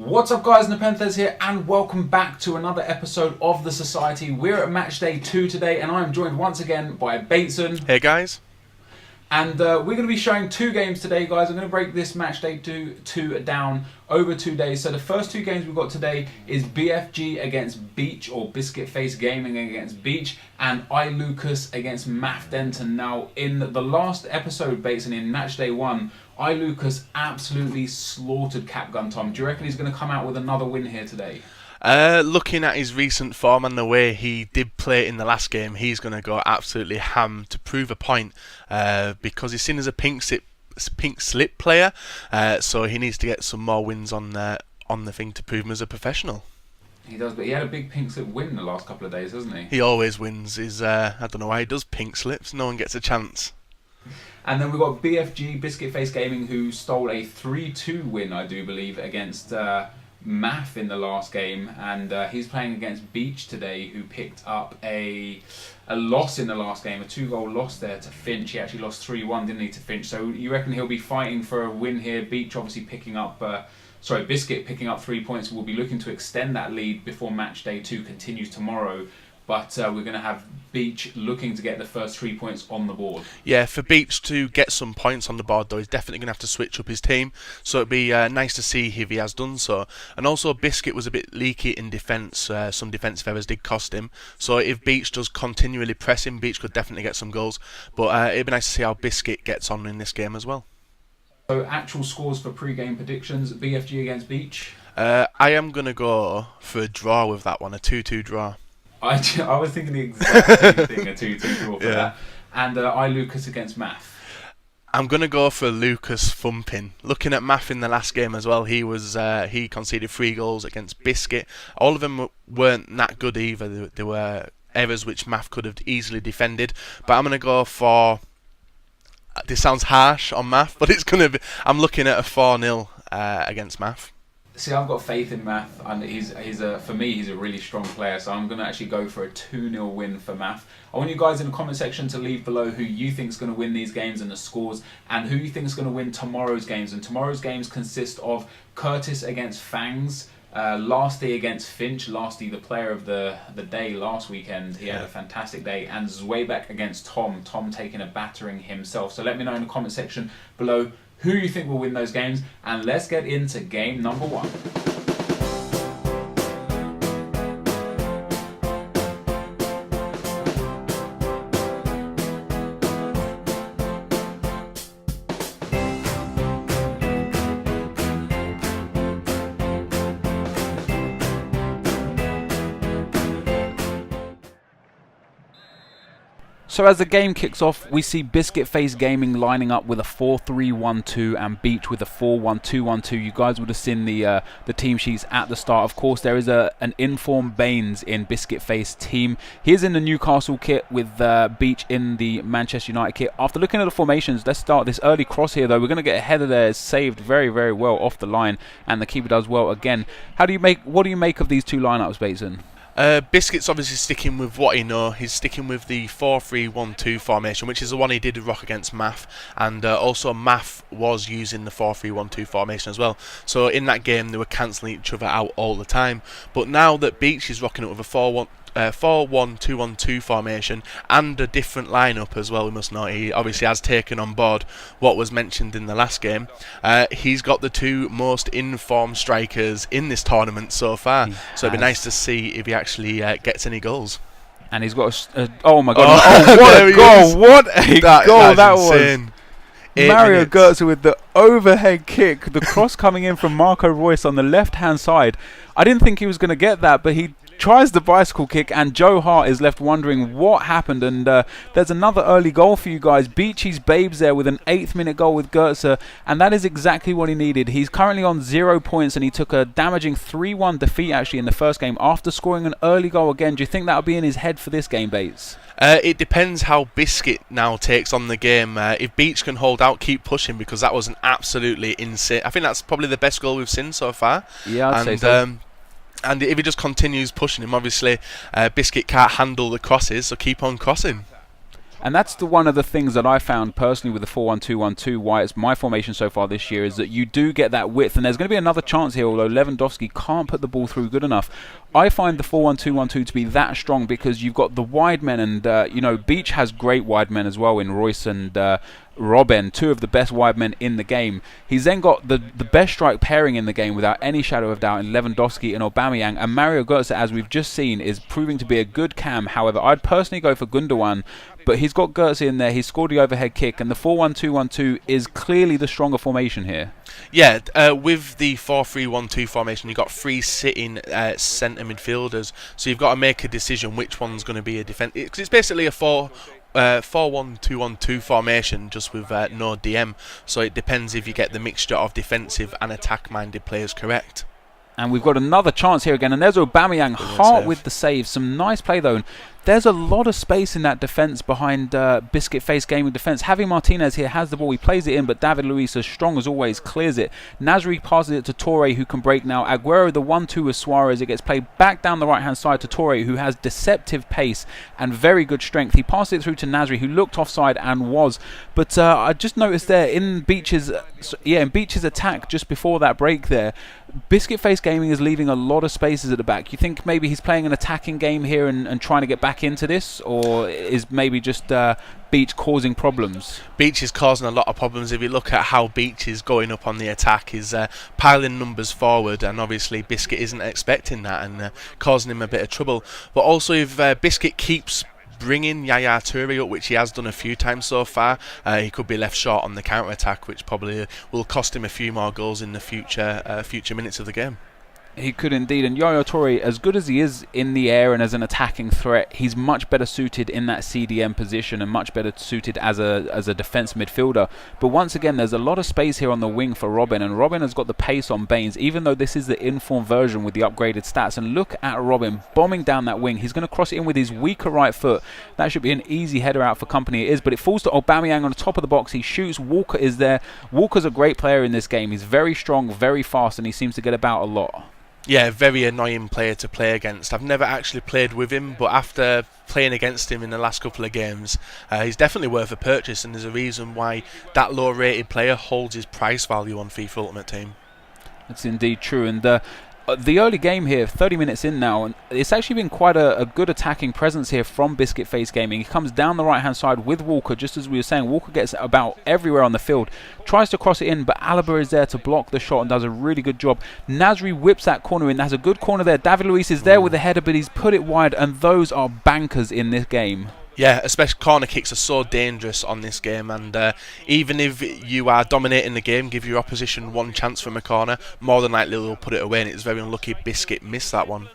What's up guys, Nepenthes here and welcome back to another episode of The Society. We're at match day 2 today and I'm joined once again by Bateson. Hey guys. And we're going to be showing 2 games today guys. I'm going to break this match day 2 down over 2 days. So the first 2 games we've got today is BFG against Beach, or Biscuit Face Gaming against Beach, and iLucas against Math Denton. Now in the last episode, Bateson, in match day 1, iLucas absolutely slaughtered Capgun Tom. Do you reckon he's going to come out with another win here today? Looking at his recent form and the way he did play in the last game, he's going to go absolutely ham to prove a point because he's seen as a pink slip player, so he needs to get some more wins on the thing to prove him as a professional. He does, but he had a big pink slip win the last couple of days, hasn't he? He always wins. I don't know why he does pink slips. No one gets a chance. And then we've got BFG, Biscuit Face Gaming, who stole a 3-2 win, I do believe, against Math in the last game. And he's playing against Beach today, who picked up a loss in the last game, a 2-goal loss there to Finch. He actually lost 3-1, didn't he, to Finch? So you reckon he'll be fighting for a win here? Beach obviously picking up... Biscuit picking up 3 points. We'll be looking to extend that lead before match day 2 continues tomorrow. But we're going to have Beach looking to get the first 3 points on the board. Yeah, for Beach to get some points on the board, though, he's definitely going to have to switch up his team. So it'd be nice to see if he has done so. And also, Biscuit was a bit leaky in defence. Some defensive errors did cost him. So if Beach does continually press him, Beach could definitely get some goals. But it'd be nice to see how Biscuit gets on in this game as well. So actual scores for pre-game predictions: BFG against Beach. I am going to go for a draw with that one, a 2-2 draw. I was thinking the exact same thing, a 2-2 draw for that. And iLucas against Math. I'm going to go for Lucas thumping. Looking at Math in the last game as well, he conceded 3 goals against Biscuit. All of them weren't that good either. There were errors which Math could have easily defended. But I'm going to go for... This sounds harsh on Math, but it's going to be... I'm looking at a 4-0 against Math. See, I've got faith in Math, and for me, he's a really strong player, so I'm going to actually go for a 2-0 win for Math. I want you guys in the comment section to leave below who you think is going to win these games and the scores, and who you think is going to win tomorrow's games. And tomorrow's games consist of Curtis against Fangs, Lasty against Finch. Lasty, the player of the day last weekend, he had a fantastic day, and Zweibek against Tom. Tom taking a battering himself. So let me know in the comment section below who you think will win those games, and let's get into game number 1. So as the game kicks off, we see Biscuit Face Gaming lining up with a 4-3-1-2 and Beach with a 4-1-2-1-2. You guys would have seen the team sheets at the start. Of course, there is an informed Baines in Biscuit Face team. He is in the Newcastle kit with Beach in the Manchester United kit. After looking at the formations, let's start this early cross here, though. We're going to get a header there. It's saved very, very well off the line, and the keeper does well again. What do you make of these 2 lineups, Bateson? Biscuit's obviously sticking with what he knows. He's sticking with the 4-3-1-2 formation, which is the one he did rock against Math, and also Math was using the 4-3-1-2 formation as well. So in that game they were cancelling each other out all the time. But now that Beach is rocking it with a 4-1-2-1-2 formation and a different lineup as well, we must note he obviously has taken on board what was mentioned in the last game. He's got the 2 most informed strikers in this tournament so far, so it'd be nice to see if he actually gets any goals. And he's got oh my god, what a goal! What a goal that insane. Was! Mario Götze with the overhead kick, the cross coming in from Marco Reus on the left hand side. I didn't think he was going to get that, but he tries the bicycle kick, and Joe Hart is left wondering what happened. And there's another early goal for you guys. Beachy's babes there with an 8th minute goal with Götze, and that is exactly what he needed. He's currently on 0 points, and he took a damaging 3-1 defeat actually in the first game after scoring an early goal again. Do you think that'll be in his head for this game, Bates? It depends how Biscuit now takes on the game. If Beach can hold out, keep pushing, because that was an absolutely insane... I think that's probably the best goal we've seen so far. Yeah, I'd say so. And if he just continues pushing him, obviously Biscuit can't handle the crosses, so keep on crossing. And that's one of the things that I found personally with the 4-1-2-1-2, why it's my formation so far this year, is that you do get that width, and there's going to be another chance here, although Lewandowski can't put the ball through good enough. I find the 4-1-2-1-2 to be that strong because you've got the wide men, and Beach has great wide men as well in Royce and Robben, two of the best wide men in the game. He's then got the best strike pairing in the game without any shadow of doubt in Lewandowski and Aubameyang, and Mario Götze, as we've just seen, is proving to be a good cam. However, I'd personally go for Gundogan, but he's got Götze in there, he's scored the overhead kick, and the 4-1-2-1-2 is clearly the stronger formation here. Yeah, with the 4-3-1-2 formation, you've got three sitting centre midfielders, so you've got to make a decision which one's going to be a defence. It's basically a 4-1-2-1-2 formation, just with no DM, so it depends if you get the mixture of defensive and attack-minded players correct. And we've got another chance here again, and there's Aubameyang, Hart with the save. Some nice play though. There's a lot of space in that defence behind Biscuit Face Gaming defence. Javi Martinez here has the ball, he plays it in, but David Luiz, as strong as always, clears it. Nasri passes it to Torre, who can break now. Aguero, the 1-2 with Suarez. It gets played back down the right-hand side to Torre, who has deceptive pace and very good strength. He passed it through to Nasri, who looked offside and was. But I just noticed there, in Beach's attack just before that break there, Biscuit Face Gaming is leaving a lot of spaces at the back. You think maybe he's playing an attacking game here and trying to get back into this, or is maybe just Beach causing problems? Beach is causing a lot of problems. If you look at how Beach is going up on the attack, he's piling numbers forward, and obviously Biscuit isn't expecting that and causing him a bit of trouble. But also if Biscuit keeps bringing Yaya Toure up, which he has done a few times so far, he could be left short on the counter-attack, which probably will cost him a few more goals in the future minutes of the game. He could indeed, and Yaya Toure, as good as he is in the air and as an attacking threat, he's much better suited in that CDM position and much better suited as a defence midfielder. But once again, there's a lot of space here on the wing for Robben, and Robben has got the pace on Baines, even though this is the informed version with the upgraded stats. And look at Robben bombing down that wing. He's going to cross it in with his weaker right foot. That should be an easy header out for company. It is, but it falls to Aubameyang on the top of the box. He shoots. Walker is there. Walker's a great player in this game. He's very strong, very fast, and he seems to get about a lot. Yeah, very annoying player to play against. I've never actually played with him, but after playing against him in the last couple of games, he's definitely worth a purchase, and there's a reason why that low-rated player holds his price value on FIFA Ultimate Team. That's indeed true, and the early game here, 30 minutes in now, and it's actually been quite a good attacking presence here from Biscuit Face Gaming. He comes down the right-hand side with Walker, just as we were saying. Walker gets about everywhere on the field, tries to cross it in, but Alaba is there to block the shot and does a really good job. Nasri whips that corner in. Has a good corner there. David Luiz is there with the header, but he's put it wide, and those are bankers in this game. Yeah, especially corner kicks are so dangerous on this game, and even if you are dominating the game, give your opposition one chance from a corner, more than likely they'll put it away, and it's very unlucky Biscuit missed that one.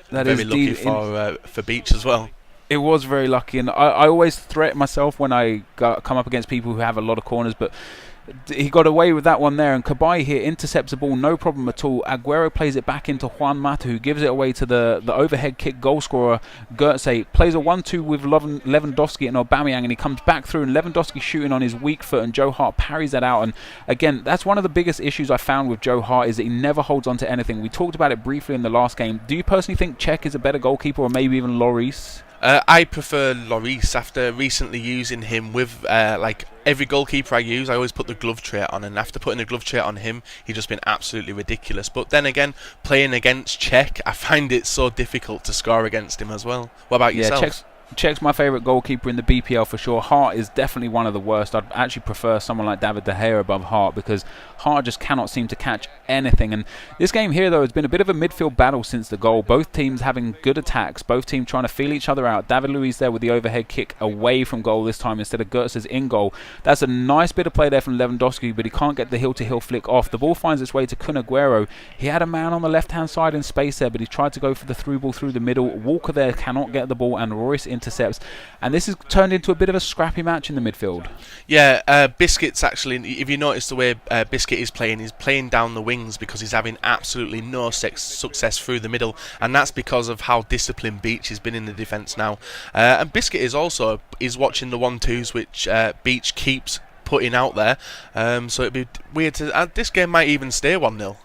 That very is lucky for Beach as well. It was very lucky, and I always threat myself when I come up against people who have a lot of corners, but he got away with that one there, and Cabaye here intercepts the ball, no problem at all. Aguero plays it back into Juan Mata, who gives it away to the overhead kick goal scorer Götze. Plays a 1-2 with Lewandowski and Aubameyang, and he comes back through, and Lewandowski shooting on his weak foot, and Joe Hart parries that out. And again, that's one of the biggest issues I found with Joe Hart, is that he never holds on to anything. We talked about it briefly in the last game. Do you personally think Cech is a better goalkeeper, or maybe even Lloris? I prefer Lloris after recently using him with like every goalkeeper I use. I always put the glove trait on, and after putting the glove trait on him, he's just been absolutely ridiculous. But then again, playing against Cech, I find it so difficult to score against him as well. What about yourself? Cech's my favourite goalkeeper in the BPL for sure. Hart is definitely one of the worst. I'd actually prefer someone like David De Gea above Hart, because Hart just cannot seem to catch anything. And this game here, though, has been a bit of a midfield battle since the goal. Both teams having good attacks, both teams trying to feel each other out. David Luiz there with the overhead kick away from goal this time instead of Götze's in goal. That's a nice bit of play there from Lewandowski, but he can't get the hill-to-hill flick off. The ball finds its way to Kun Aguero. He had a man on the left-hand side in space there, but he tried to go for the through ball through the middle. Walker there cannot get the ball, and Royce intercepts, and this has turned into a bit of a scrappy match in the midfield. Yeah, Biscuit's actually, if you notice the way Biscuit is playing, he's playing down the wings because he's having absolutely no success through the middle, and that's because of how disciplined Beach has been in the defence now. And Biscuit is also watching the 1-2s which Beach keeps putting out there, so it'd be weird to. This game might even stay 1-0.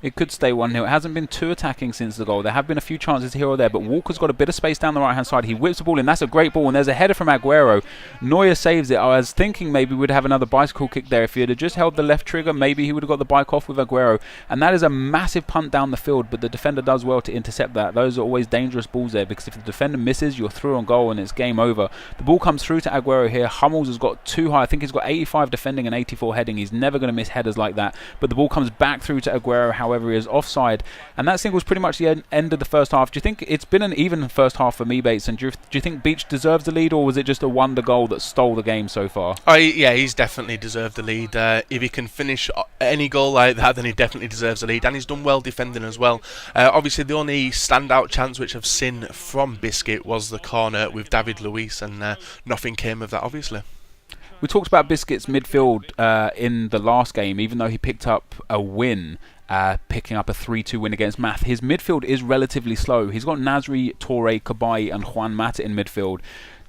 It could stay 1-0. It hasn't been too attacking since the goal. There have been a few chances here or there, but Walker's got a bit of space down the right-hand side. He whips the ball in. That's a great ball, and there's a header from Aguero. Neuer saves it. I was thinking maybe we'd have another bicycle kick there. If he had just held the left trigger, maybe he would have got the bike off with Aguero. And that is a massive punt down the field, but the defender does well to intercept that. Those are always dangerous balls there, because if the defender misses, you're through on goal and it's game over. The ball comes through to Aguero here. Hummels has got too high. I think he's got 85 defending and 84 heading. He's never going to miss headers like that. But the ball comes back through to Aguero. However, he is offside. And that signals pretty much the end of the first half. Do you think it's been an even first half for me, Bates? And do you think Beach deserves the lead, or was it just a wonder goal that stole the game so far? Oh, yeah, he's definitely deserved the lead. If he can finish any goal like that, then he definitely deserves the lead. And he's done well defending as well. Obviously, the only standout chance which I've seen from Biscuit was the corner with David Luiz, and nothing came of that, obviously. We talked about Biscuit's midfield in the last game, even though he picked up a win. Picking up a 3-2 win against Math. His midfield is relatively slow. He's got Nasri, Toure, Cabaye and Juan Mata in midfield.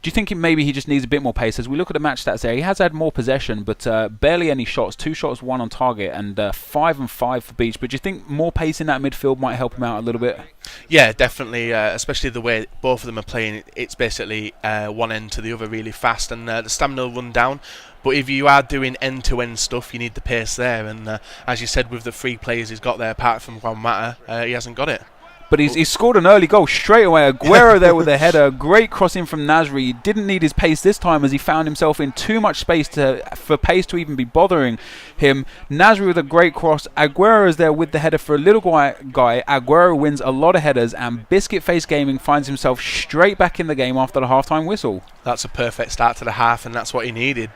Do you think maybe he just needs a bit more pace? As we look at the match stats there, he has had more possession, but barely any shots. 2 shots, 1 on target, and 5 and 5 for Beach. But do you think more pace in that midfield might help him out a little bit? Yeah, definitely, especially the way both of them are playing. It's basically one end to the other really fast, and the stamina will run down. But if you are doing end-to-end stuff, you need the pace there. And as you said, with the 3 players he's got there, apart from Juan Mata, he hasn't got it. But he's scored an early goal straight away. Aguero there with a header. Great crossing from Nasri. He didn't need his pace this time, as he found himself in too much space for pace to even be bothering him. Nasri with a great cross. Aguero is there with the header for a little guy. Aguero wins a lot of headers, and Biscuit Face Gaming finds himself straight back in the game after the half-time whistle. That's a perfect start to the half, and that's what he needed.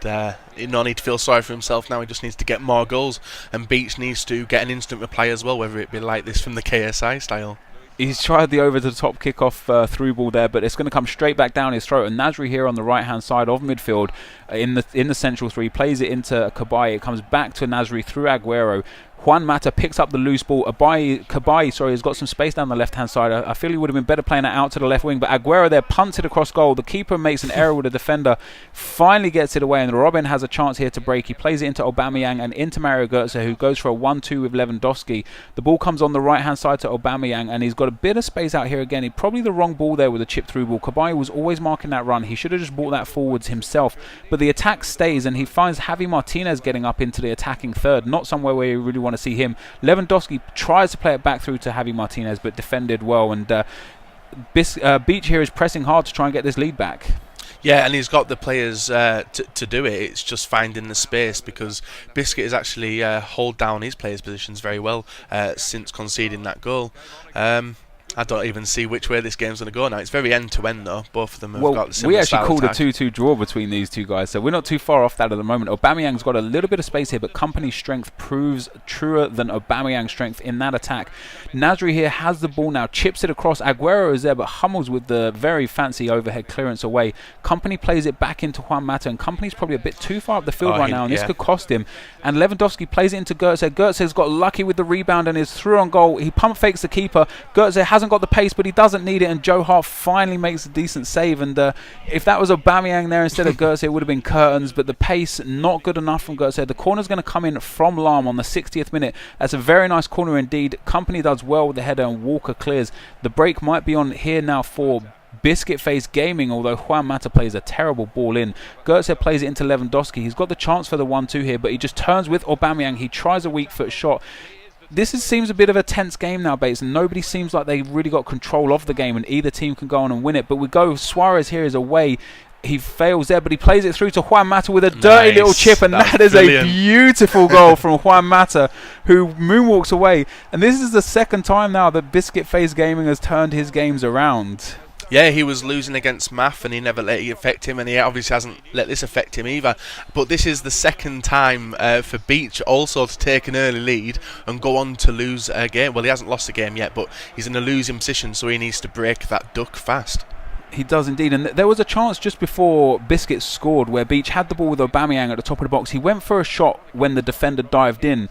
He no need to feel sorry for himself now. He just needs to get more goals, and Beach needs to get an instant reply as well, whether it be like this from the KSI style. He's tried the over-the-top kick-off through ball there, but it's going to come straight back down his throat. And Nasri here on the right-hand side of midfield in the central 3 plays it into Cabaye. It comes back to Nasri through Aguero. Juan Mata picks up the loose ball. Cabaye, has got some space down the left-hand side. I feel he would have been better playing it out to the left wing, but Aguero there punts it across goal. The keeper makes an error with the defender, finally gets it away, and Robin has a chance here to break. He plays it into Aubameyang and into Mario Götze, who goes for a 1-2 with Lewandowski. The ball comes on the right-hand side to Aubameyang, and he's got a bit of space out here again. Probably the wrong ball there with a chip-through ball. Cabaye was always marking that run. He should have just brought that forwards himself, but the attack stays, and he finds Javi Martinez getting up into the attacking third, not somewhere where you really want to see him. Lewandowski tries to play it back through to Javi Martinez, but defended well, and Beach here is pressing hard to try and get this lead back. Yeah, and he's got the players to do it. It's just finding the space, because Biscuit has actually hold down his players' positions very well since conceding that goal. I don't even see which way this game's going to go now. It's very end-to-end, though. Both of them have got the similar we actually style called attack. a 2-2 draw between these two guys, so we're not too far off that at the moment. Aubameyang's got a little bit of space here, but Company's strength proves truer than Aubameyang's strength in that attack. Nasri here has the ball now, chips it across. Aguero is there, but Hummels with the very fancy overhead clearance away. Company plays it back into Juan Mata, and Company's probably a bit too far up the field right now, and this could cost him. And Lewandowski plays it into Götze. Götze's got lucky with the rebound and is through on goal. He pump fakes the keeper. Götze hasn't got the pace, but he doesn't need it, and Joe Hart finally makes a decent save. And if that was Aubameyang there instead of Götze, it would have been curtains, but the pace not good enough from Götze. The corner's going to come in from Lahm on the 60th minute. That's a very nice corner indeed. Company does well with the header, and Walker clears. The break might be on here now for Biscuit Face Gaming, although Juan Mata plays a terrible ball in. Götze plays it into Lewandowski. He's got the chance for the 1-2 here, but he just turns with Aubameyang. He tries a weak foot shot. Seems a bit of a tense game now, Bates, and nobody seems like they really got control of the game, and either team can go on and win it. But we go, Suarez here is away. He fails there, but he plays it through to Juan Mata with a dirty little chip, and that is brilliant. A beautiful goal from Juan Mata, who moonwalks away. And this is the second time now that Biscuit Face Gaming has turned his games around. Yeah, he was losing against Math, and he never let it affect him, and he obviously hasn't let this affect him either. But this is the second time for Beach also to take an early lead and go on to lose a game. Well, he hasn't lost a game yet, but he's in a losing position, so he needs to break that duck fast. He does indeed, and there was a chance just before Biscuit scored where Beach had the ball with Aubameyang at the top of the box. He went for a shot when the defender dived in.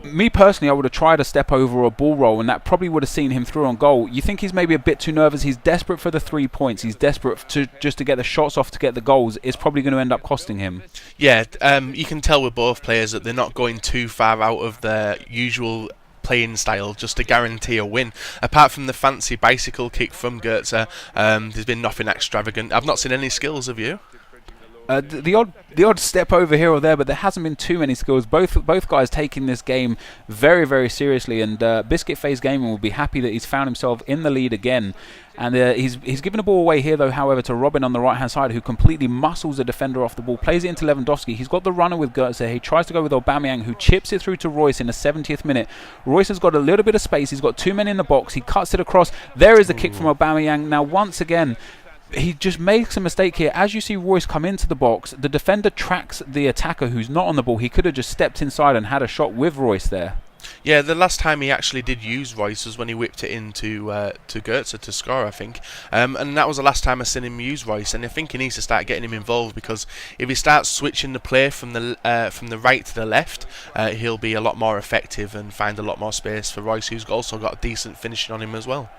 Me personally, I would have tried a step over or a ball roll, and that probably would have seen him through on goal. You think he's maybe a bit too nervous. He's desperate for the 3 points. He's desperate to get the shots off to get the goals. It's probably going to end up costing him. Yeah, you can tell with both players that they're not going too far out of their usual playing style just to guarantee a win. Apart from the fancy bicycle kick from Goetze, there's been nothing extravagant. I've not seen any skills, have you? The odd step over here or there, but there hasn't been too many skills. Both guys taking this game very, very seriously, and Biscuit Face Gaming will be happy that he's found himself in the lead again. And he's given the ball away here, though, however, to Robin on the right-hand side, who completely muscles the defender off the ball, plays it into Lewandowski. He's got the runner with Goetze. He tries to go with Aubameyang, who chips it through to Royce in the 70th minute. Royce has got a little bit of space. He's got 2 men in the box. He cuts it across. There is the kick from Aubameyang. Now, once again, he just makes a mistake here. As you see Royce come into the box, the defender tracks the attacker who's not on the ball. He could have just stepped inside and had a shot with Royce there. Yeah, the last time he actually did use Royce was when he whipped it into to Goetze to score, I think. And that was the last time I seen him use Royce. And I think he needs to start getting him involved, because if he starts switching the play from the right to the left, he'll be a lot more effective and find a lot more space for Royce, who's also got a decent finishing on him as well.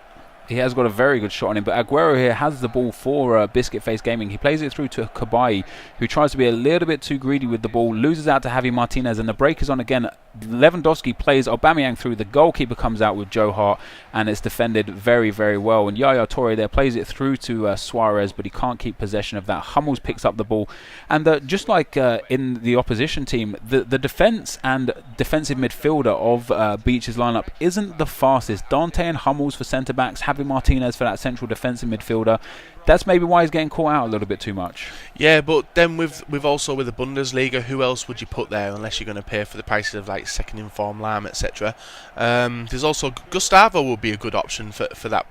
He has got a very good shot on him, but Aguero here has the ball for Biscuit Face Gaming. He plays it through to Kabai, who tries to be a little bit too greedy with the ball, loses out to Javi Martinez, and the break is on again. Lewandowski plays Aubameyang through, the goalkeeper comes out with Joe Hart, and it's defended very, very well. And Yaya Toure there plays it through to Suarez, but he can't keep possession of that. Hummels picks up the ball, and just like in the opposition team, the defence and defensive midfielder of Beach's lineup isn't the fastest. Dante and Hummels for centre-backs, Javi Martinez for that central defensive midfielder. That's maybe why he's getting caught out a little bit too much. Yeah, but then with the Bundesliga, who else would you put there unless you're going to pay for the prices of like second in form, Lam, etc. There's also Gustavo would be a good option for that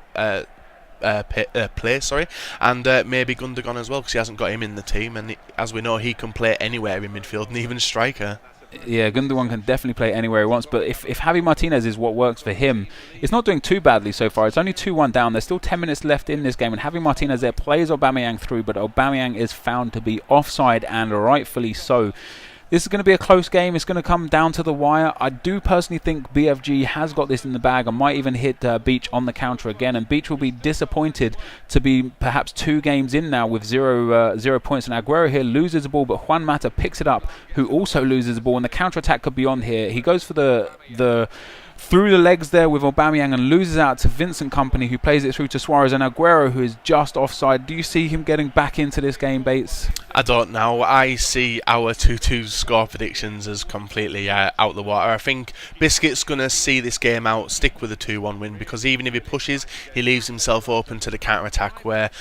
play, and maybe Gundogan as well, because he hasn't got him in the team, and as we know, he can play anywhere in midfield and even striker. Yeah, Gundogan can definitely play anywhere he wants, but if Javi Martinez is what works for him, it's not doing too badly so far. It's only 2-1 down. There's still 10 minutes left in this game, and Javi Martinez there plays Aubameyang through, but Aubameyang is found to be offside, and rightfully so. This is going to be a close game. It's going to come down to the wire. I do personally think BFG has got this in the bag and might even hit Beach on the counter again. And Beach will be disappointed to be perhaps 2 games in now with 0 points. And Aguero here loses the ball, but Juan Mata picks it up, who also loses the ball. And the counter-attack could be on here. He goes for the through the legs there with Aubameyang and loses out to Vincent Kompany, who plays it through to Suarez, and Aguero, who is just offside. Do you see him getting back into this game, Bates? I don't know. I see our 2-2 score predictions as completely out the water. I think Biscuit's going to see this game out, stick with a 2-1 win, because even if he pushes, he leaves himself open to the counter-attack, where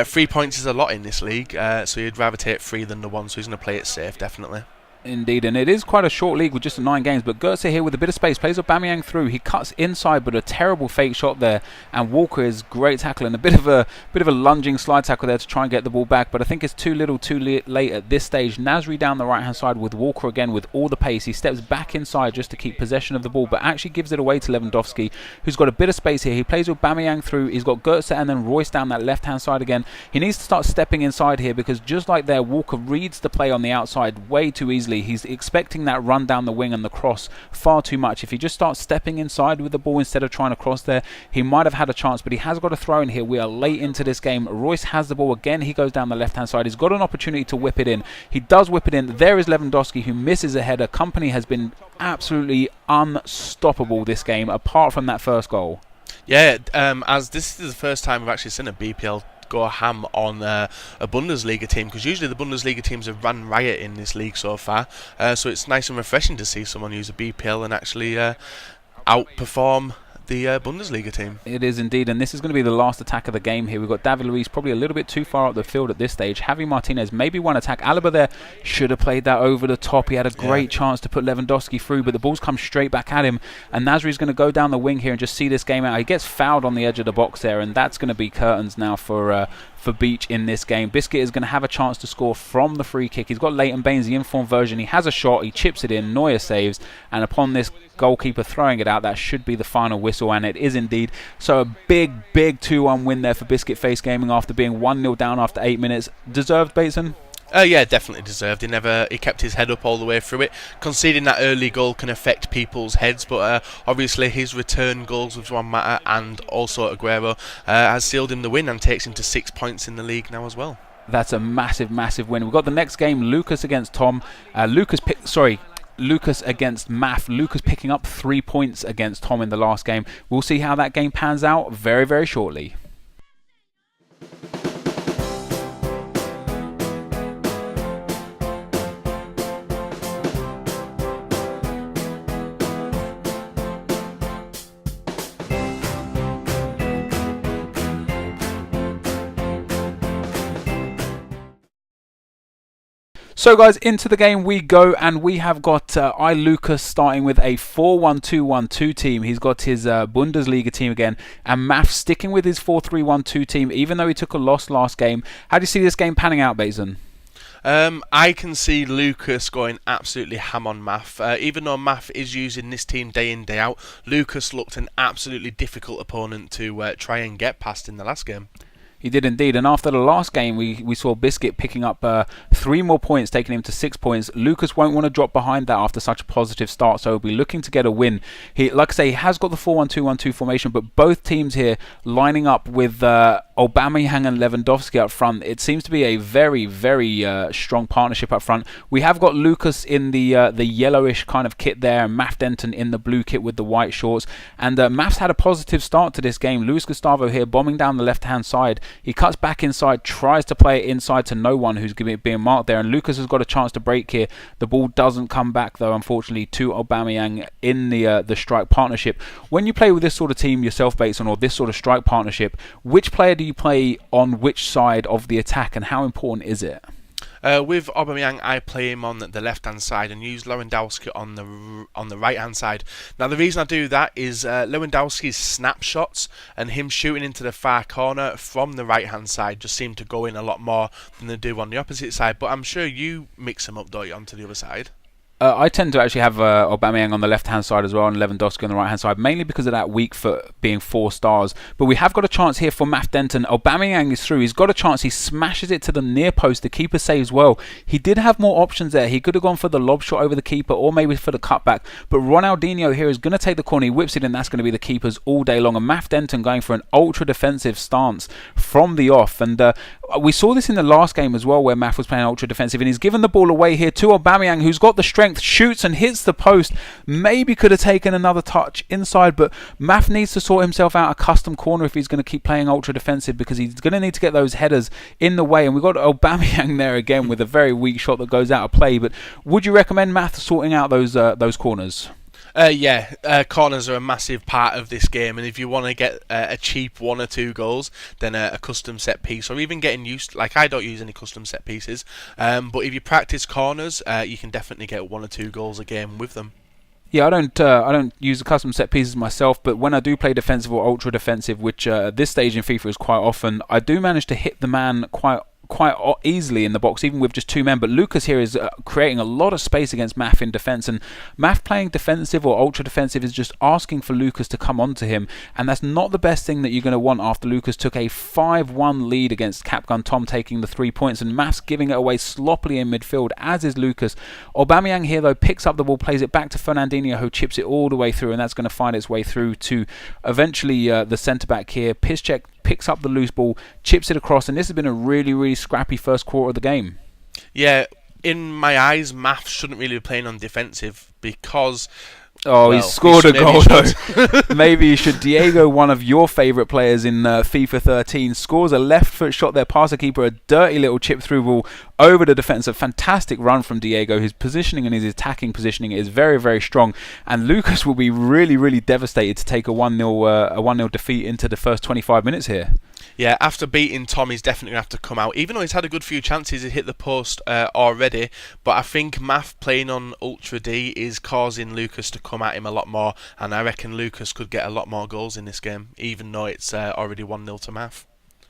3 points is a lot in this league, so he'd rather take 3 than the 1, so he's going to play it safe, definitely. Indeed, and it is quite a short league with just 9 games, but Goetze here with a bit of space plays Aubameyang through. He cuts inside, but a terrible fake shot there, and Walker is great tackle and a bit of a lunging slide tackle there to try and get the ball back, but I think it's too little too late at this stage. Nasri down the right hand side with Walker again with all the pace. He steps back inside just to keep possession of the ball, but actually gives it away to Lewandowski, who's got a bit of space here. He plays Aubameyang through. He's got Goetze and then Royce down that left hand side again. He needs to start stepping inside here, because just like there, Walker reads the play on the outside way too easily. He's expecting that run down the wing and the cross far too much. If he just starts stepping inside with the ball instead of trying to cross there, he might have had a chance, but he has got a throw in here. We are late into this game. Royce has the ball again. He goes down the left hand side. He's got an opportunity to whip it in. He does whip it in. There is Lewandowski, who misses a header. Kompany has been absolutely unstoppable this game, apart from that first goal. Yeah, as this is the first time we've actually seen a BPL go ham on a Bundesliga team, because usually the Bundesliga teams have run riot in this league so far, so it's nice and refreshing to see someone use a BPL and actually outperform the Bundesliga team. It is indeed, and this is going to be the last attack of the game here. We've got David Luiz probably a little bit too far up the field at this stage. Javi Martinez, maybe one attack. Alaba there should have played that over the top. He had a great chance to put Lewandowski through, but the ball's come straight back at him, and Nasri's going to go down the wing here and just see this game out. He gets fouled on the edge of the box there, and that's going to be curtains now for Beach in this game. Biscuit is going to have a chance to score from the free kick. He's got Leighton Baines, the informed version. He has a shot, he chips it in, Neuer saves, and upon this goalkeeper throwing it out, that should be the final whistle, and it is indeed. So a big 2-1 win there for Biscuit Face Gaming after being 1-0 down after 8 minutes. Deserved, Bateson? Yeah, definitely deserved. He kept his head up all the way through it. Conceding that early goal can affect people's heads, but obviously his return goals with Juan Mata and also Aguero has sealed him the win and takes him to 6 points in the league now as well. That's a massive win. We've got the next game, Lucas against Tom. Lucas against Maf. Lucas picking up 3 points against Tom in the last game. We'll see how that game pans out very, very shortly. So guys, into the game we go, and we have got Lucas starting with a 4-1-2-1-2 team. He's got his Bundesliga team again, and Maf sticking with his 4-3-1-2 team, even though he took a loss last game. How do you see this game panning out, Basin? I can see Lucas going absolutely ham on Maf. Even though Maf is using this team day in, day out, Lucas looked an absolutely difficult opponent to try and get past in the last game. He did indeed, and after the last game we saw Biscuit picking up 3 more points, taking him to 6 points. Lucas won't want to drop behind that after such a positive start, so he'll be looking to get a win. He, like I say, he has got the 4-1-2-1-2 formation, but both teams here lining up with Aubameyang and Lewandowski up front. It seems to be a very, very strong partnership up front. We have got Lucas in the yellowish kind of kit there, and Maf Denton in the blue kit with the white shorts. And Maf's had a positive start to this game. Luis Gustavo here bombing down the left-hand side. He cuts back inside, tries to play it inside to no one who's being marked there, and Lucas has got a chance to break here. The ball doesn't come back though, unfortunately, to Aubameyang in the strike partnership. When you play with this sort of team yourself, Bateson, or this sort of strike partnership, which player do you play on which side of the attack, and how important is it? With Aubameyang, I play him on the left-hand side and use Lewandowski on the right-hand side. Now, the reason I do that is Lewandowski's snapshots and him shooting into the far corner from the right-hand side just seem to go in a lot more than they do on the opposite side. But I'm sure you mix them up, don't you, onto the other side? I tend to actually have Aubameyang on the left-hand side as well and Lewandowski on the right-hand side, mainly because of that weak foot being 4 stars. But we have got a chance here for Maf Denton. Aubameyang is through. He's got a chance. He smashes it to the near post. The keeper saves well. He did have more options there. He could have gone for the lob shot over the keeper or maybe for the cutback. But Ronaldinho here is going to take the corner. He whips it in. That's going to be the keeper's all day long. And Maf Denton going for an ultra-defensive stance from the off. And we saw this in the last game as well, where Maf was playing ultra-defensive. And he's given the ball away here to Aubameyang, who's got the strength, shoots and hits the post. Maybe could have taken another touch inside, but Maf needs to sort himself out a custom corner if he's going to keep playing ultra defensive, because he's going to need to get those headers in the way. And we've got Aubameyang there again with a very weak shot that goes out of play. But would you recommend Maf sorting out those corners? Corners are a massive part of this game, and if you want to get a cheap 1 or 2 goals, then a custom set piece, or even getting used, like I don't use any custom set pieces, but if you practice corners, you can definitely get 1 or 2 goals a game with them. Yeah, I don't use the custom set pieces myself, but when I do play defensive or ultra defensive, which at this stage in FIFA is quite often, I do manage to hit the man quite easily in the box, even with just 2 men. But Lucas here is creating a lot of space against Maf in defence, and Maf playing defensive or ultra defensive is just asking for Lucas to come onto him, and that's not the best thing that you're going to want after Lucas took a 5-1 lead against Capgun Tom, taking the 3 points, and Maf's giving it away sloppily in midfield, as is Lucas. Aubameyang here though picks up the ball, plays it back to Fernandinho, who chips it all the way through, and that's going to find its way through to eventually the centre back here. Piszczek picks up the loose ball, chips it across, and this has been a really, really scrappy first quarter of the game. Yeah, in my eyes, Maf shouldn't really be playing on defensive because... He scored a goal though. Maybe you should. Diego, one of your favourite players in FIFA 13, scores a left foot shot there past the keeper, a dirty little chip through ball over the defence. A fantastic run from Diego. His positioning and his attacking positioning is very, very strong, and Lucas will be really, really devastated to take a 1-0 defeat into the first 25 minutes here. Yeah, after beating Tom, he's definitely going to have to come out. Even though he's had a good few chances, he hit the post already. But I think Maf playing on Ultra D is causing Lucas to come at him a lot more. And I reckon Lucas could get a lot more goals in this game, even though it's already 1-0 to Maf.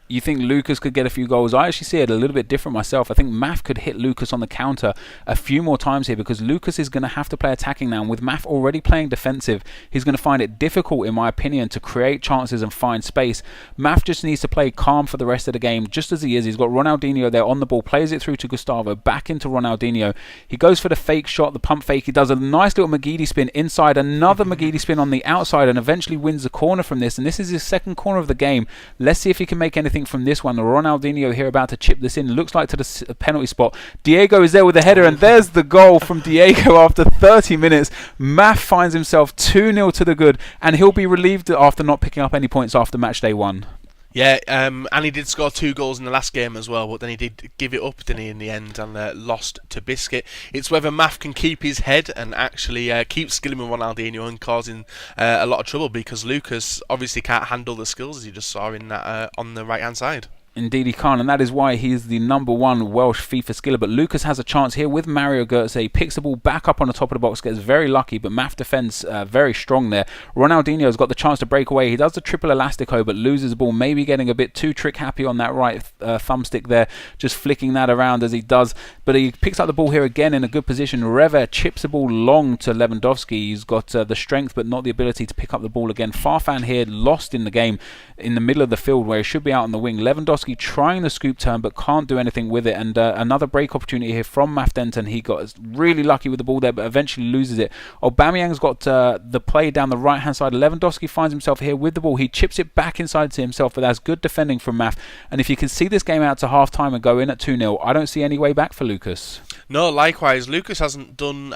You think Lucas could get a few goals? I actually see it a little bit different myself. I think Maf could hit Lucas on the counter a few more times here, because Lucas is going to have to play attacking now. And with Maf already playing defensive, he's going to find it difficult, in my opinion, to create chances and find space. Maf just needs to play calm for the rest of the game, just as he is. He's got Ronaldinho there on the ball, plays it through to Gustavo, back into Ronaldinho. He goes for the fake shot, the pump fake. He does a nice little McGeady spin inside, another McGeady spin on the outside, and eventually wins the corner from this. And this is his second corner of the game. Let's see if he can make anything anything from this one. Ronaldinho here about to chip this in. Looks like to the penalty spot. Diego is there with the header, and there's the goal from Diego after 30 minutes. Maf finds himself 2-0 to the good, and he'll be relieved after not picking up any points after match day 1. Yeah, and he did score 2 goals in the last game as well, but then he did give it up, didn't he, in the end, and lost to Biscuit. It's whether Maf can keep his head and actually keep skilling with Ronaldinho and causing a lot of trouble, because Lucas obviously can't handle the skills, as you just saw in that on the right-hand side. Indeed he can't, and that is why he is the #1 Welsh FIFA skiller. But Lucas has a chance here with Mario Götze. He picks the ball back up on the top of the box, gets very lucky, but Maf defends very strong there. Ronaldinho's got the chance to break away. He does the triple elastico, but loses the ball, maybe getting a bit too trick happy on that right thumbstick there, just flicking that around as he does. But he picks up the ball here again in a good position. Reve chips the ball long to Lewandowski. He's got the strength but not the ability to pick up the ball again. Farfan here lost in the game in the middle of the field where he should be out on the wing. Lewandowski trying the scoop turn but can't do anything with it, and another break opportunity here from Maf Denton. He got really lucky with the ball there but eventually loses it. Aubameyang's got the play down the right hand side. Lewandowski finds himself here with the ball. He chips it back inside to himself, but that's good defending from Maf. And if you can see this game out to half time and go in at 2-0, I don't see any way back for Lucas. No, likewise, Lucas hasn't done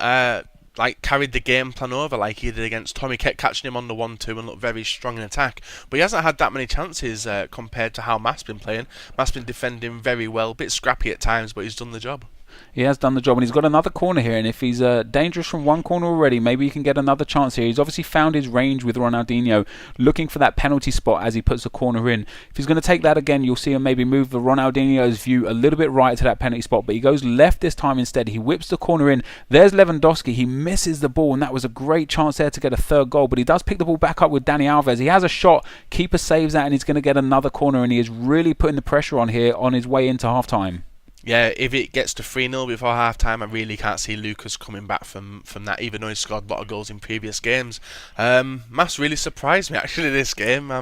carried the game plan over like he did against Tom. He kept catching him on the 1-2 and looked very strong in attack, but he hasn't had that many chances compared to how Matt's been playing. Matt's been defending very well, a bit scrappy at times, but he's done the job. He has done the job, and he's got another corner here, and if he's dangerous from one corner already, maybe he can get another chance here. He's obviously found his range with Ronaldinho, looking for that penalty spot as he puts the corner in. If he's going to take that again, you'll see him maybe move the Ronaldinho's view a little bit right to that penalty spot, but he goes left this time instead. He whips the corner in. There's Lewandowski. He misses the ball, and that was a great chance there to get a third goal, but he does pick the ball back up with Dani Alves. He has a shot. Keeper saves that, and he's going to get another corner, and he is really putting the pressure on here on his way into half-time. Yeah, if it gets to 3-0 before half-time, I really can't see Lucas coming back from that, even though he's scored a lot of goals in previous games. Mass really surprised me, actually, this game.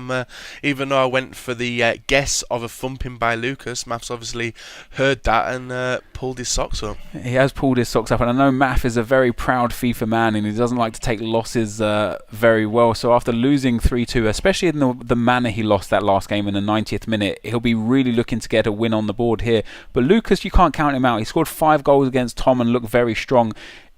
Even though I went for the guess of a thumping by Lucas, Math's obviously heard that and pulled his socks up. He has pulled his socks up, and I know Math is a very proud FIFA man, and he doesn't like to take losses very well. So after losing 3-2, especially in the manner he lost that last game in the 90th minute, he'll be really looking to get a win on the board here. But Lucas, you can't count him out. He scored 5 goals against Tom and looked very strong.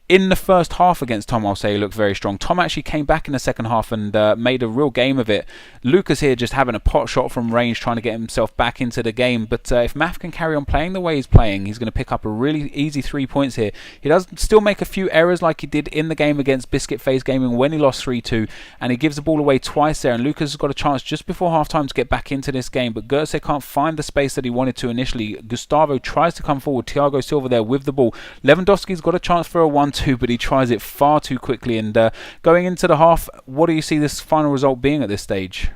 In the first half against Tom, I'll say he looked very strong. Tom actually came back in the second half and made a real game of it. Lucas here just having a pot shot from range, trying to get himself back into the game. But if Math can carry on playing the way he's playing, he's going to pick up a really easy 3 points here. He does still make a few errors like he did in the game against Biscuit Face Gaming when he lost 3-2. And he gives the ball away twice there. And Lucas has got a chance just before half-time to get back into this game. But Götze can't find the space that he wanted to initially. Gustavo tries to come forward. Thiago Silva there with the ball. Lewandowski's got a chance for a 1-2, but he tries it far too quickly. And going into the half, what do you see this final result being at this stage?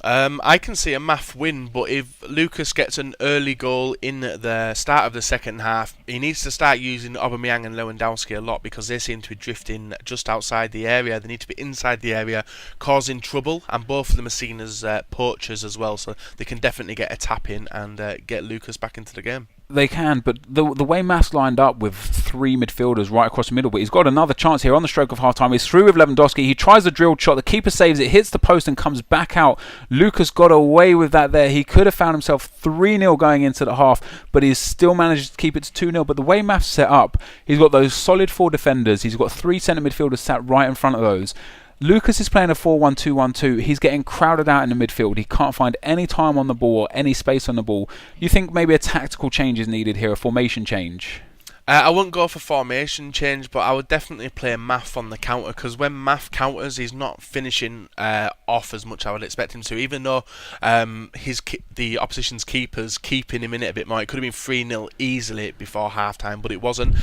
I can see a Math win, but if Lucas gets an early goal in the start of the second half, he needs to start using Aubameyang and Lewandowski a lot, because they seem to be drifting just outside the area. They need to be inside the area, causing trouble, and both of them are seen as poachers as well, so they can definitely get a tap in and get Lucas back into the game. They can, but the way Math's lined up with 3 midfielders right across the middle, but he's got another chance here on the stroke of half-time. He's through with Lewandowski. He tries the drilled shot. The keeper saves it, hits the post and comes back out. Lucas got away with that there. He could have found himself 3-0 going into the half, but he's still managed to keep it to 2-0. But the way Math's set up, he's got those solid 4 defenders. He's got 3 centre midfielders sat right in front of those. Lucas is playing a 4-1-2-1-2. He's getting crowded out in the midfield. He can't find any time on the ball or any space on the ball. You think maybe a tactical change is needed here, a formation change? I wouldn't go for formation change, but I would definitely play Math on the counter, because when Math counters, he's not finishing off as much as I would expect him to, even though the opposition's keeper's keeping him in it a bit more. It could have been 3-0 easily before half-time, but it wasn't.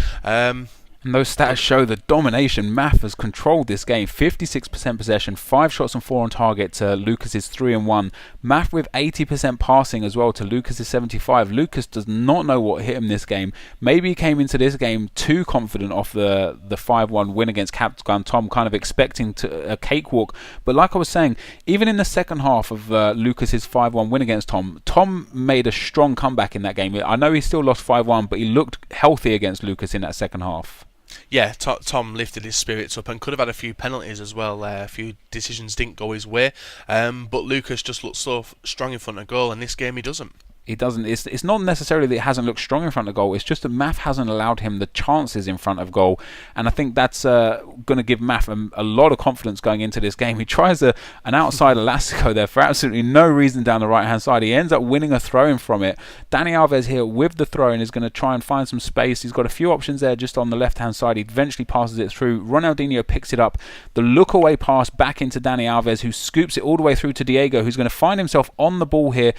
And those stats show the domination. Math has controlled this game. 56% possession, 5 shots and 4 on target to Lucas's 3 and 1. Math with 80% passing as well to Lucas's 75. Lucas does not know what hit him this game. Maybe he came into this game too confident off the 5-1 win against Captain Tom, kind of expecting a cakewalk. But like I was saying, even in the second half of Lucas's 5-1 win against Tom, Tom made a strong comeback in that game. I know he still lost 5-1, but he looked healthy against Lucas in that second half. Yeah, Tom lifted his spirits up and could have had a few penalties as well. A few decisions didn't go his way, but Lucas just looked so strong in front of goal, and this game he doesn't. He doesn't. It's not necessarily that he hasn't looked strong in front of goal. It's just that Math hasn't allowed him the chances in front of goal, and I think that's going to give Math a lot of confidence going into this game. He tries an outside elastico there for absolutely no reason down the right hand side. He ends up winning a throw-in from it. Dani Alves here with the throw-in is going to try and find some space. He's got a few options there just on the left hand side. He eventually passes it through. Ronaldinho picks it up. The look away pass back into Dani Alves, who scoops it all the way through to Diego, who's going to find himself on the ball here.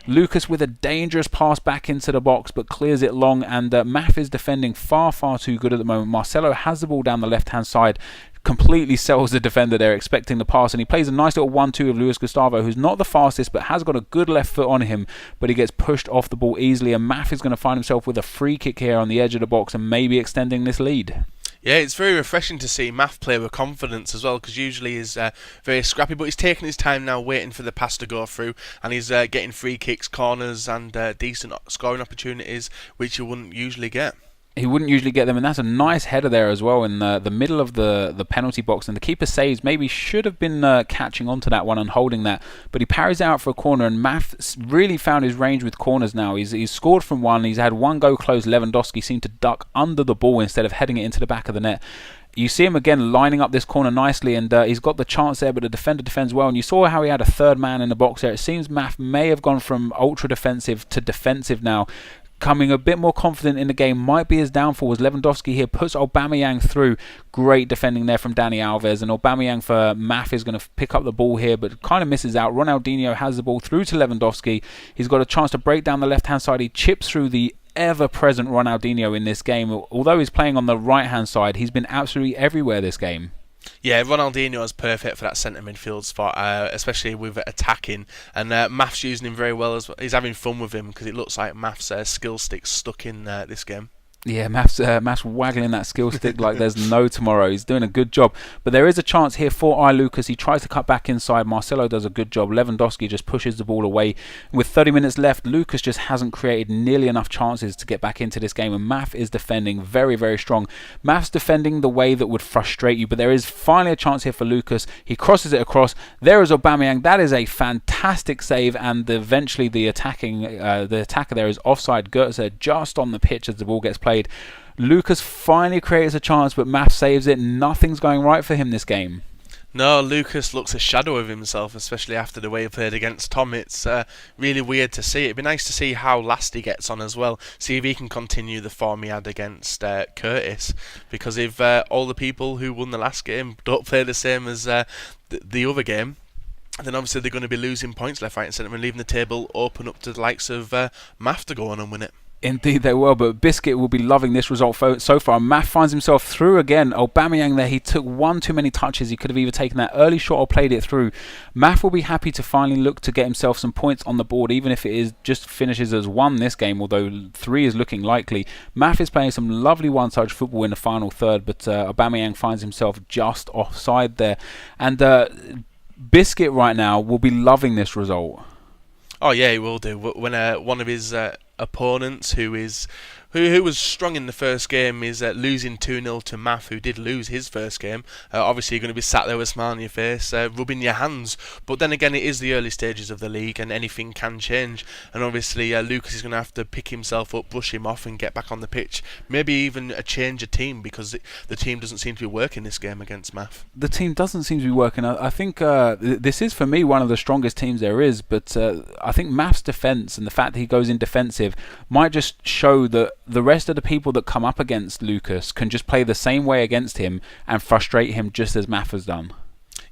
Lucas with a dangerous pass back into the box, but clears it long, and Math is defending far too good at the moment. Marcelo has the ball down the left-hand side, completely sells the defender there, expecting the pass, and he plays a nice little 1-2 of Luis Gustavo, who's not the fastest, but has got a good left foot on him, but he gets pushed off the ball easily, and Math is going to find himself with a free kick here on the edge of the box, and maybe extending this lead. Yeah, it's very refreshing to see Math play with confidence as well, because usually he's very scrappy, but he's taking his time now, waiting for the pass to go through, and he's getting free kicks, corners, and decent scoring opportunities, which you wouldn't usually get. He wouldn't usually get them, and that's a nice header there as well in the middle of the penalty box, and the keeper saves. Maybe should have been catching on to that one and holding that, but he parries out for a corner, and Math really found his range with corners now. He's scored from one, he's had one go close. Lewandowski seemed to duck under the ball instead of heading it into the back of the net. You see him again lining up this corner nicely, and he's got the chance there, but the defender defends well, and you saw how he had a third man in the box there. It seems Math may have gone from ultra defensive to defensive now, coming a bit more confident in the game. Might be his downfall as Lewandowski here puts Aubameyang through. Great defending there from Dani Alves, and Aubameyang for Math is going to pick up the ball here, but kind of misses out. Ronaldinho has the ball through to Lewandowski. He's got a chance to break down the left hand side. He chips through the ever-present Ronaldinho in this game. Although he's playing on the right hand side, he's been absolutely everywhere this game. Yeah, Ronaldinho is perfect for that centre midfield spot, especially with attacking. And Math's using him very well as well. He's having fun with him because it looks like Math's skill stick's stuck in this game. Yeah, Math's waggling that skill stick like there's no tomorrow. He's doing a good job. But there is a chance here for Lucas. He tries to cut back inside. Marcelo does a good job. Lewandowski just pushes the ball away. With 30 minutes left, Lucas just hasn't created nearly enough chances to get back into this game. And Math is defending very strong. Math's defending the way that would frustrate you. But there is finally a chance here for Lucas. He crosses it across. There is Aubameyang. That is a fantastic save. And eventually the attacker there is offside. Goetze just on the pitch as the ball gets played. Lucas finally creates a chance, but Math saves it. Nothing's going right for him this game. No, Lucas looks a shadow of himself, especially after the way he played against Tom. It's really weird to see. It'd be nice to see how last he gets on as well. See if he can continue the form he had against Curtis. Because if all the people who won the last game don't play the same as the other game, then obviously they're going to be losing points left, right and centre and leaving the table open up to the likes of Math to go on and win it. Indeed they will, but Biscuit will be loving this result so far. Math finds himself through again. Aubameyang there, he took one too many touches. He could have either taken that early shot or played it through. Math will be happy to finally look to get himself some points on the board, even if it is just finishes as 1 this game, although 3 is looking likely. Math is playing some lovely one-touch football in the final third, but Aubameyang finds himself just offside there. And Biscuit right now will be loving this result. Oh yeah, he will do. When one of his opponents, who was strong in the first game, is losing 2-0 to Math, who did lose his first game, obviously you're going to be sat there with a smile on your face, rubbing your hands. But then again, it is the early stages of the league and anything can change. And obviously Lucas is going to have to pick himself up, brush him off and get back on the pitch. Maybe even change a team, because the team doesn't seem to be working this game against Math. The team doesn't seem to be working. I think this is, for me, one of the strongest teams there is, but I think Math's defence and the fact that he goes in defensive might just show that the rest of the people that come up against Lucas can just play the same way against him and frustrate him just as Math has done.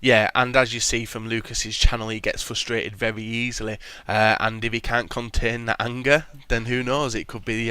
Yeah, and as you see from Lucas's channel, he gets frustrated very easily, and if he can't contain that anger, then who knows, it could be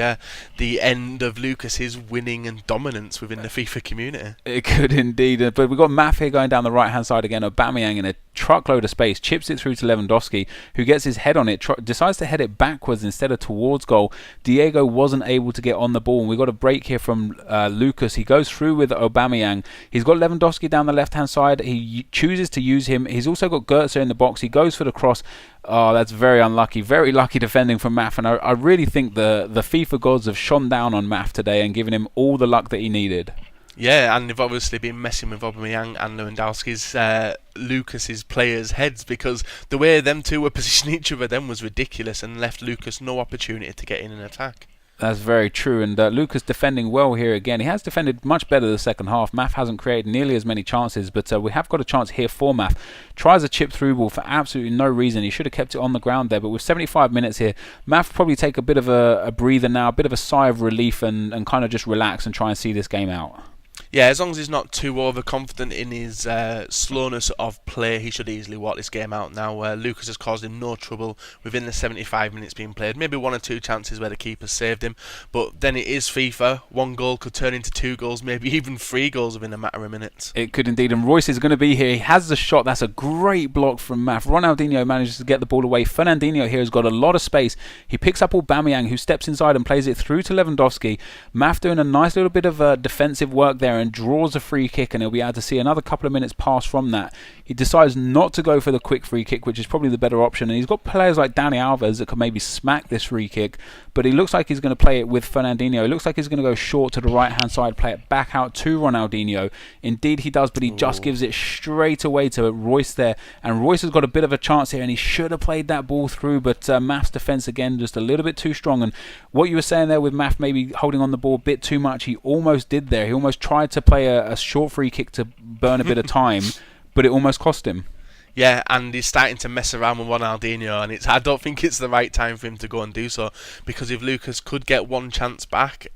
the end of Lucas's winning and dominance within the FIFA community. It could indeed, but we've got Math here going down the right hand side again. Aubameyang in a truckload of space, chips it through to Lewandowski, who gets his head on it, decides to head it backwards instead of towards goal. Diego wasn't able to get on the ball, and we got a break here from Lucas. He goes through with Aubameyang. He's got Lewandowski down the left hand side. He chooses to use him. He's also got Goetze in the box. He goes for the cross. Oh, that's very unlucky. Very lucky defending from Math, and I really think the FIFA gods have shone down on Math today and given him all the luck that he needed. Yeah, and they've obviously been messing with Aubameyang and Lewandowski's, Lucas's players' heads, because the way them two were positioning each other then was ridiculous and left Lucas no opportunity to get in and attack. That's very true, and Lucas defending well here again. He has defended much better the second half. Maf hasn't created nearly as many chances, but we have got a chance here for Maf. Tries a chip through ball for absolutely no reason. He should have kept it on the ground there, but with 75 minutes here, Maf probably take a bit of a breather now, a bit of a sigh of relief, and kind of just relax and try and see this game out. Yeah, as long as he's not too overconfident in his slowness of play, he should easily walk this game out now. Lucas has caused him no trouble within the 75 minutes being played. Maybe 1 or 2 chances where the keeper saved him, but then it is FIFA. 1 goal could turn into 2 goals, maybe even 3 goals within a matter of minutes. It could indeed, and Royce is going to be here. He has the shot. That's a great block from Maf. Ronaldinho manages to get the ball away. Fernandinho here has got a lot of space. He picks up Aubameyang, who steps inside and plays it through to Lewandowski. Maf doing a nice little bit of defensive work there and draws a free kick, and he'll be able to see another couple of minutes pass from that. He decides not to go for the quick free kick, which is probably the better option, and he's got players like Dani Alves that could maybe smack this free kick, but he looks like he's going to play it with Fernandinho. It looks like he's going to go short to the right hand side, play it back out to Ronaldinho. Indeed he does, but he just gives it straight away to Royce there, and Royce has got a bit of a chance here, and he should have played that ball through, but Maf's defence again just a little bit too strong. And what you were saying there with Maf maybe holding on the ball a bit too much, he almost did there. He almost tried to play a short free kick to burn a bit of time, but it almost cost him. Yeah, and he's starting to mess around with Ronaldinho, and I don't think it's the right time for him to go and do so, because if Lucas could get 1 chance back,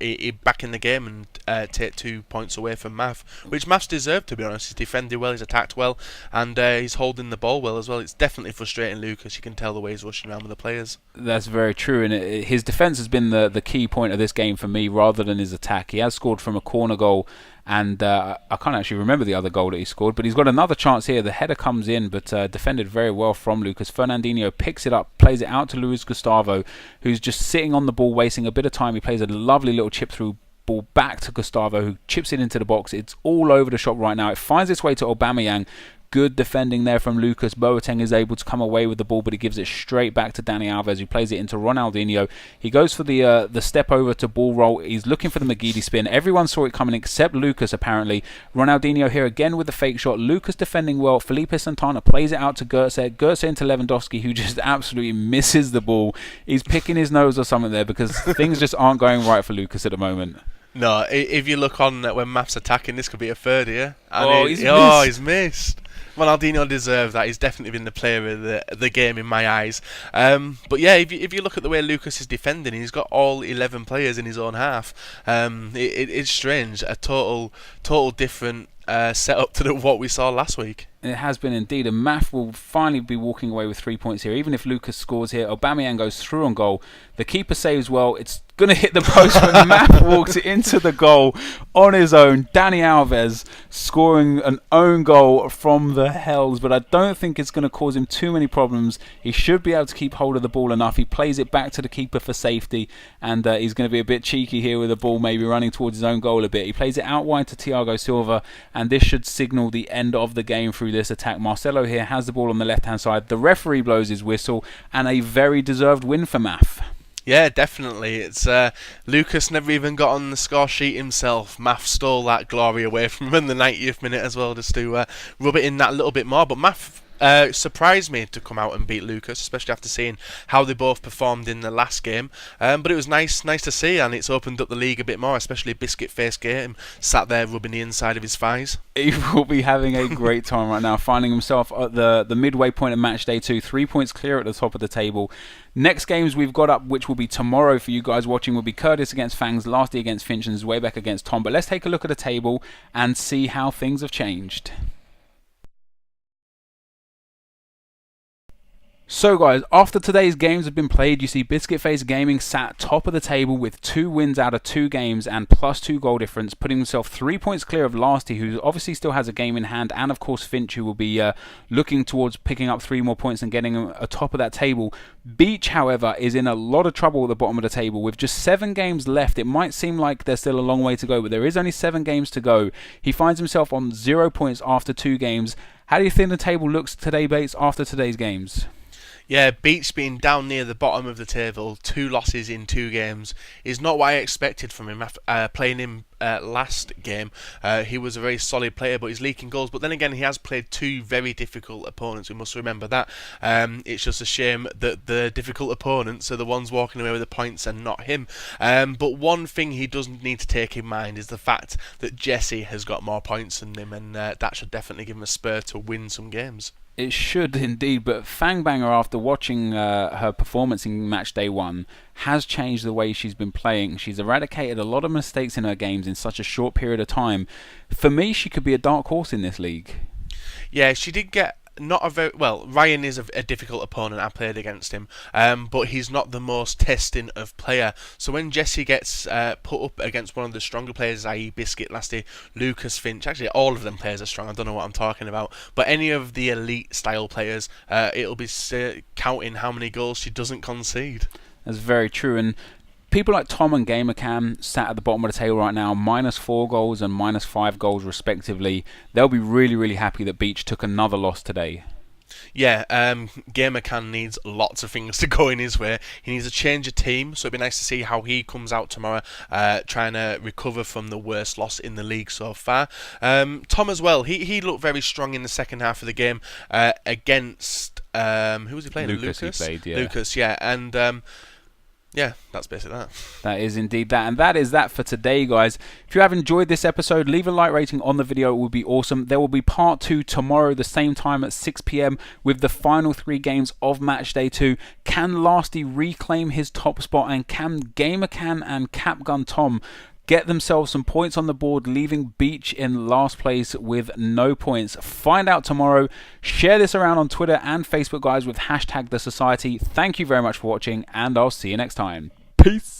back in the game and take 2 points away from Maf, which Maf's deserved, to be honest. He's defended well, he's attacked well, and he's holding the ball well as well. It's definitely frustrating Lucas. You can tell the way he's rushing around with the players. That's very true, and his defence has been the key point of this game for me rather than his attack. He has scored from a corner goal, and I can't actually remember the other goal that he scored, but he's got another chance here. The header comes in, but defended very well from Lucas. Fernandinho picks it up, plays it out to Luis Gustavo, who's just sitting on the ball, wasting a bit of time. He plays a lovely little chip through ball back to Gustavo, who chips it into the box. It's all over the shop right now. It finds its way to Aubameyang. Good defending there from Lucas. Boateng is able to come away with the ball, but he gives it straight back to Dani Alves, who plays it into Ronaldinho. He goes for the step over to ball roll. He's looking for the McGeady spin. Everyone saw it coming except Lucas, apparently. Ronaldinho here again with the fake shot. Lucas defending well. Felipe Santana plays it out to Goetze. Goetze into Lewandowski, who just absolutely misses the ball. He's picking his nose or something there, because things just aren't going right for Lucas at the moment. No, if you look on when Maf's attacking, this could be a third here. And he's missed. Ronaldinho deserved that. He's definitely been the player of the game in my eyes. But yeah, if you look at the way Lucas is defending, he's got all 11 players in his own half. It's strange. A total different setup to what we saw last week. It has been indeed, and Maf will finally be walking away with 3 points here. Even if Lucas scores here, Aubameyang goes through on goal. The keeper saves well. It's going to hit the post when Maf walks it into the goal on his own. Dani Alves scoring an own goal from the Hells, but I don't think it's going to cause him too many problems. He should be able to keep hold of the ball enough. He plays it back to the keeper for safety, and he's going to be a bit cheeky here with the ball, maybe running towards his own goal a bit. He plays it out wide to Thiago Silva, and this should signal the end of the game through this attack. Marcelo here has the ball on the left hand side. The referee blows his whistle, and a very deserved win for Maf. Yeah, definitely. It's Lucas never even got on the score sheet himself. Maf stole that glory away from him in the 90th minute as well, just to rub it in that little bit more. But Maf surprised me to come out and beat Lucas, especially after seeing how they both performed in the last game. But it was nice to see, and it's opened up the league a bit more, especially Biscuit Face Game sat there rubbing the inside of his thighs. He will be having a great time right now, finding himself at the midway point of match day 2, 3 points clear at the top of the table. Next games we've got up, which will be tomorrow for you guys watching, will be Curtis against Fangs, Lasty against Finch, and Zwebeck against Tom. But let's take a look at the table and see how things have changed. So guys, after today's games have been played, you see Biscuit Face Gaming sat top of the table with 2 wins out of 2 games and +2 goal difference, putting himself 3 points clear of Lasty, who obviously still has a game in hand, and of course Finch, who will be looking towards picking up 3 more points and getting atop of that table. Beach, however, is in a lot of trouble at the bottom of the table. With just 7 games left, it might seem like there's still a long way to go, but there is only 7 games to go. He finds himself on 0 points after 2 games. How do you think the table looks today, Bates, after today's games? Yeah, Beach being down near the bottom of the table, 2 losses in 2 games, is not what I expected from him. Playing him last game, he was a very solid player, but he's leaking goals. But then again, he has played 2 very difficult opponents. We must remember that. It's just a shame that the difficult opponents are the ones walking away with the points and not him. But one thing he doesn't need to take in mind is the fact that Jesse has got more points than him, and that should definitely give him a spur to win some games. It should indeed, but Fangbanger, after watching her performance in match day 1, has changed the way she's been playing. She's eradicated a lot of mistakes in her games in such a short period of time. For me, she could be a dark horse in this league. Yeah, she did get not a very well. Ryan is a difficult opponent. I played against him, but he's not the most testing of player. So when Jessie gets put up against one of the stronger players, i.e. Biscuit, Lasty, Lucas, Finch, actually all of them players are strong. I don't know what I'm talking about, but any of the elite style players, it'll be counting how many goals she doesn't concede. That's very true. And people like Tom and GamerCam sat at the bottom of the table right now, -4 goals and -5 goals respectively. They'll be really, really happy that Beach took another loss today. Yeah, GamerCam needs lots of things to go in his way. He needs a change of team, so it'd be nice to see how he comes out tomorrow, trying to recover from the worst loss in the league so far. Tom as well, he looked very strong in the second half of the game against who was he playing? Lucas. He played, yeah. Lucas, yeah, and yeah, that's basically that. That is indeed that. And that is that for today, guys. If you have enjoyed this episode, leave a like rating on the video. It would be awesome. There will be part 2 tomorrow, the same time at 6 p.m. with the final 3 games of match day 2. Can Lasty reclaim his top spot? And can GamerCam and Capgun Tom get themselves some points on the board, leaving Beach in last place with no points? Find out tomorrow. Share this around on Twitter and Facebook, guys, with #TheSociety. Thank you very much for watching, and I'll see you next time. Peace.